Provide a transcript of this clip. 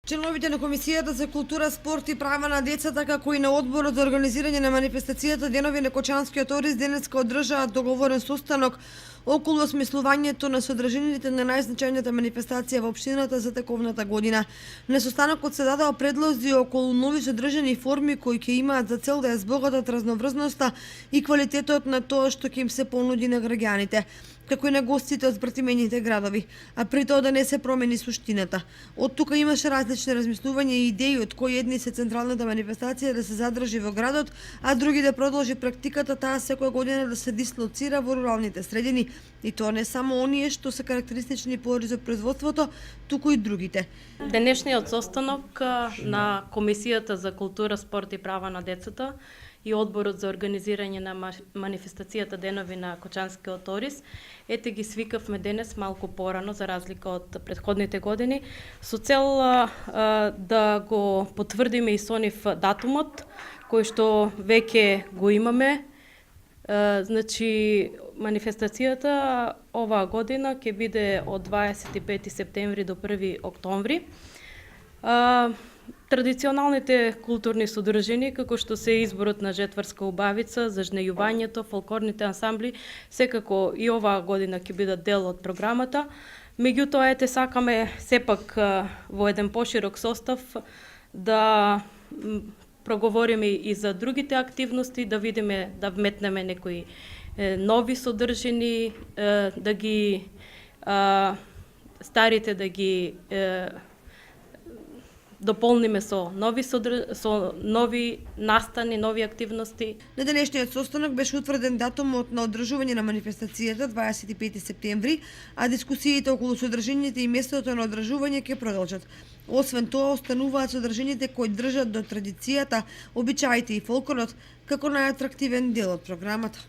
Членовите на Комисијата за култура, спорт и права на децата, како и на Одборот за организирање на манифестацијата Денови на Кочанскиот ориз денеска одржаат договорен состанок околу осмислувањето на содржините на најзначајната манифестација во општината за тековната година. На состанокот се дадоа предлози околу нови содржини форми кои ќе имаат за цел да ја збогатат разноврзноста и квалитетот на тоа што ќе им се понуди на граѓаните, како и на гостите од спратимените градови, а при тоа да не се промени суштината. Од тука имаше различни размислувања и идеи од кои едни се централната манифестација да се задржи во градот, а други да продолжи практиката таа секоја година да се дислоцира во руралните средини, и тоа не само оние што се карактеристични по ризопроизводството, туку и другите. Денешниот состанок на Комисијата за култура, спорт и права на децата и Одборот за организирање на манифестацијата Денови на Кочанскиот ориз, ете ги свикавме денес малку порано за разлика од претходните години, со цел да го потврдиме и со нив датумот кој што веќе го имаме. Значи, манифестацијата оваа година ќе биде од 25 септември до 1 октомври. Традиционалните културни содржини, како што се изборот на жетварска убавица, зажнејувањето, фолклорните ансамбли, секако и оваа година ќе бидат дел од програмата. Меѓутоа, ете, сакаме сепак во еден поширок состав да проговориме и за другите активности, да видиме, да вметнеме некои нови содржини, да ги старите да ги дополниме со нови настани, нови активности. На денешниот состанок беше утврден датумот на одржување на манифестацијата 25 септември, а дискусиите околу содржините и местото на одржување ќе продолжат. Освен тоа, остануваат содржините кои држат до традицијата, обичаите и фолклорот како најатрактивен дел од програмата.